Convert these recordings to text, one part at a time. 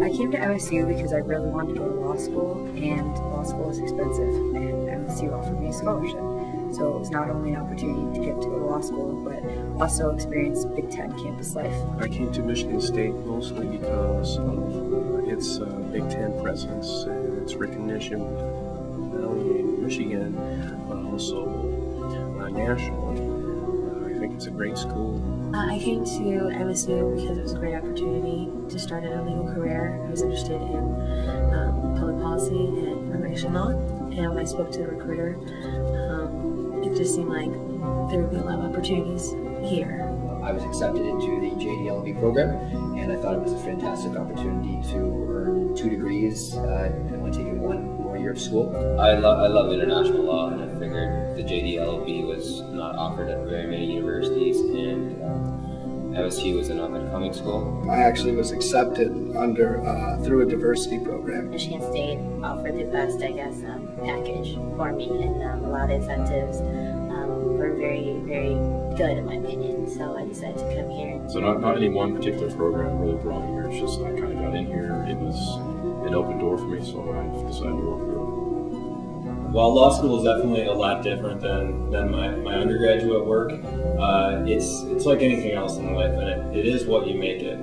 I came to MSU because I really wanted to go to law school, and law school is expensive, and MSU offered me a scholarship. So it was not only an opportunity to get to go to law school, but also experience Big Ten campus life. I came to Michigan State mostly because of its Big Ten presence and its recognition, not only in Michigan, but also nationally. I think it's a great school. I came to MSU because it was a great opportunity to start a legal career. I was interested in public policy and immigration law, and when I spoke to the recruiter, it just seemed like there would be a lot of opportunities here. I was accepted into the JDLB program, and I thought it was a fantastic opportunity to earn 2 degrees and only taking 1 more year of school. I love international law, and I figured the JDLB was not offered at very many universities, and MSU was an up-and-coming school. I actually was accepted through a diversity program. Michigan State offered the best, I guess, package for me, and a lot of incentives were very, very good in my opinion. So I decided to come here. So not any one particular program really brought me here. It's just I kind of got in here. It was an open door for me, so I decided to go through it. While law school is definitely a lot different than my undergraduate work, it's like anything else in life, and it is what you make it.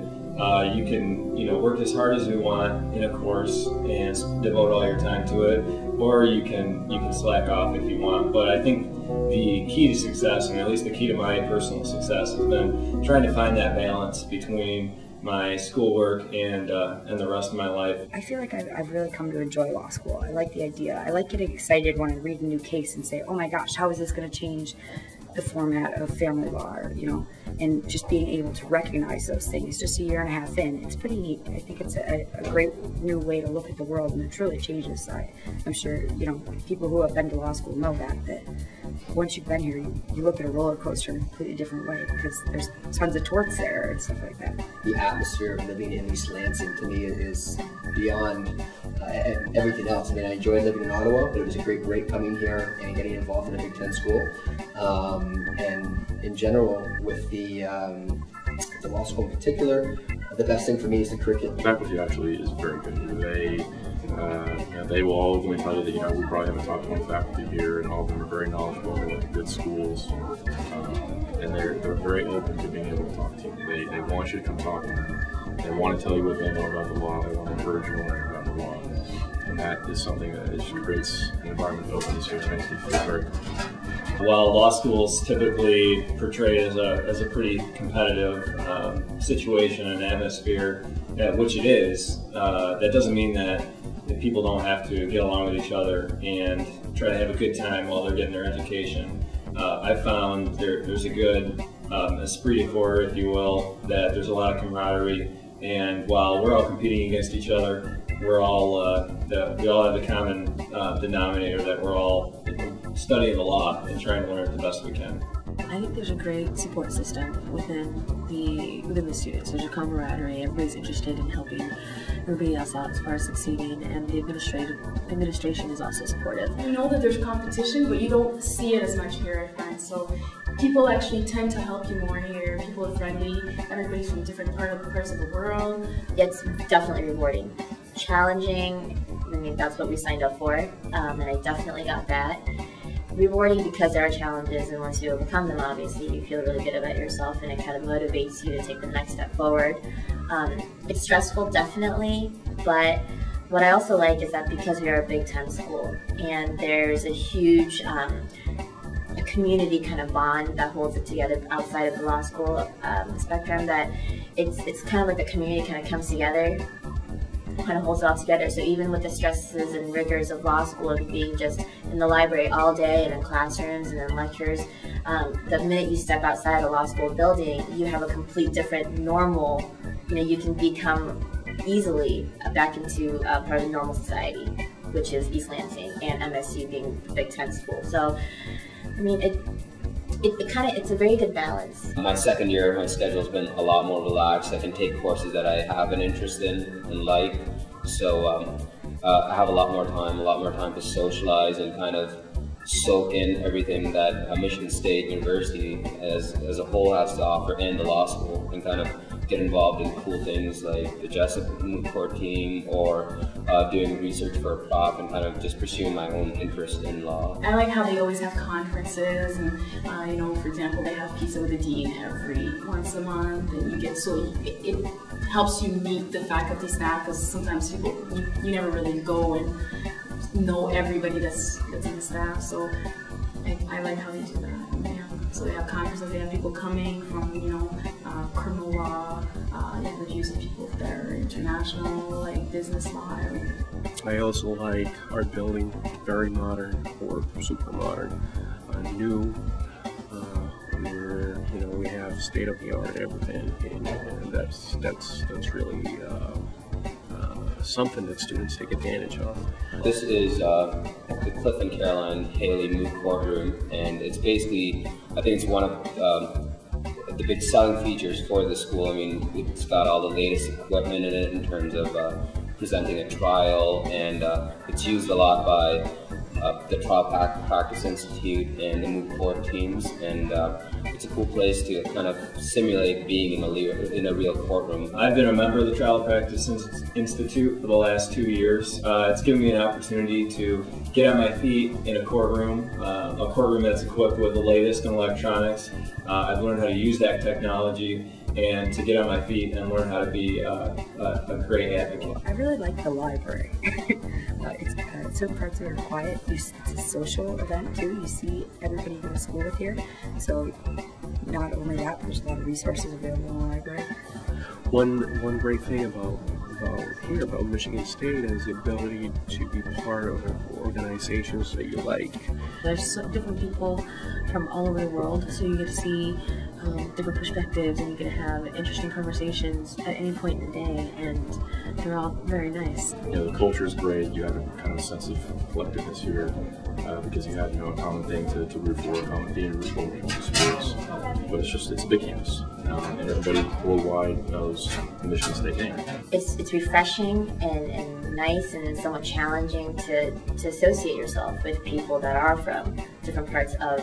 You can work as hard as you want in a course and devote all your time to it, or you can slack off if you want. But I think the key to success, and at least the key to my personal success, has been trying to find that balance between my schoolwork and the rest of my life. I feel like I've really come to enjoy law school. I like the idea. I like getting excited when I read a new case and say, oh my gosh, how is this going to change the format of family law, or, and just being able to recognize those things just a year and a half in. It's pretty neat. I think it's a great new way to look at the world, and it truly changes. I'm sure, people who have been to law school know that once you've been here, you look at a roller coaster in a completely different way, because there's tons of torts there and stuff like that. The atmosphere of living in East Lansing to me is beyond everything else. I mean, I enjoyed living in Ottawa, but it was a great break coming here and getting involved in a Big Ten school. And in general, with the law school in particular, the best thing for me is the curriculum. The faculty actually is very good here. They will all openly tell you that we probably have a top 20 faculty here, and all of them are very knowledgeable. They went to good schools, and they're very open to being able to talk to you. They want you to come talk to them. They want to tell you what they know about the law. They want to encourage you to learn about the law. And that is something that just creates an environment of openness here, which makes me feel very comfortable. While law schools typically portray as a pretty competitive situation and atmosphere, which it is, that doesn't mean that people don't have to get along with each other and try to have a good time while they're getting their education. I found there's a good esprit de corps, if you will, that there's a lot of camaraderie, and while we're all competing against each other, we all have the common denominator that we're all studying the law and trying to learn it the best we can. I think there's a great support system within the students. There's a camaraderie. Everybody's interested in helping everybody else out as far as succeeding, and the administration is also supportive. You know that there's competition, but you don't see it as much here, I find. So people actually tend to help you more here. People are friendly. Everybody's from different parts of the world. It's definitely rewarding. Challenging, I mean, that's what we signed up for, and I definitely got that. Rewarding because there are challenges, and once you overcome them, obviously, you feel really good about yourself, and it kind of motivates you to take the next step forward. It's stressful, definitely, but what I also like is that because we are a Big Ten school, and there's a huge a community kind of bond that holds it together outside of the law school spectrum, that it's kind of like the community kind of comes together, kind of holds it all together. So even with the stresses and rigors of law school, of being just in the library all day and in classrooms and in lectures, the minute you step outside a law school building, you have a complete different normal. You can become easily back into part of normal society, which is East Lansing and MSU being the Big Ten school. So, I mean, it's a very good balance. My second year, my schedule's been a lot more relaxed. I can take courses that I have an interest in and like. So I have a lot more time to socialize and kind of soak in everything that Michigan State University as a whole has to offer, and the law school, and kind of get involved in cool things like the Jessup Moot Court team, or doing research for a prop, and kind of just pursuing my own interest in law. I like how they always have conferences, and you know, for example, they have Pizza with the Dean every once a month, and you get, so it helps you meet the faculty staff, because sometimes people, you never really go and know everybody that's in the staff, so I like how they do that. Yeah. So they have conferences, they have people coming from, you know, criminal law, they have reviews of people that are international, like business law. I also like our building, very modern or super modern, new. We have state-of-the-art everything, and that's really something that students take advantage of. This is the Cliff and Caroline Haley Moot Courtroom, and it's basically, I think it's one of the big selling features for the school. I mean, it's got all the latest equipment in it in terms of presenting a trial, and it's used a lot by the Trial Practice Institute and the Moot Court teams, and it's a cool place to kind of simulate being in a real courtroom. I've been a member of the Trial Practice Institute for the last 2 years. It's given me an opportunity to get on my feet in a courtroom that's equipped with the latest in electronics. I've learned how to use that technology, and to get on my feet and learn how to be a great advocate. I really like the library. Certain parts of it are quiet. It's a social event too. You see everybody you go to school with here. So not only that, there's a lot of resources available in the library. One great thing about Michigan State is the ability to be part of organizations that you like. There's different people from all over the world, so you get to see different perspectives, and you get to have interesting conversations at any point in the day, and they're all very nice. The culture is great. You have a kind of sense of collectiveness here because you have a common thing to root for, a common theme to root for when it comes to sports. But it's a big campus, and everybody worldwide knows the Michigan State name. It's refreshing and nice and somewhat challenging to associate yourself with people that are from different parts of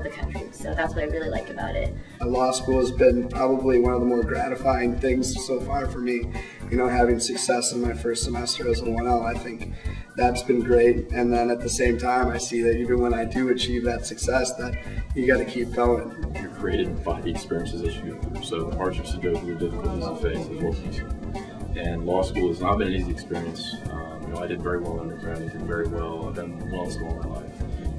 the country. So that's what I really like about it. Law school has been probably one of the more gratifying things so far for me. Having success in my first semester as a 1L, I think that's been great. And then at the same time, I see that even when I do achieve that success, that you got to keep going. You're created by the experiences that you go through. So the hardships you go through, the difficulties you face, is what makes you. And law school has not been an easy experience. I did very well in undergrad. I did very well. I've done well in school all my life.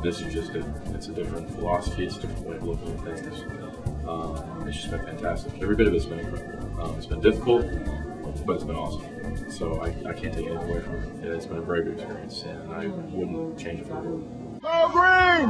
This is just different. It's a different philosophy. It's a different way of looking at things. It's just been fantastic. Every bit of it's been incredible. It's been difficult, but it's been awesome. So I can't take anything away from it. It's been a very good experience, and I wouldn't change it for the world. Go Green!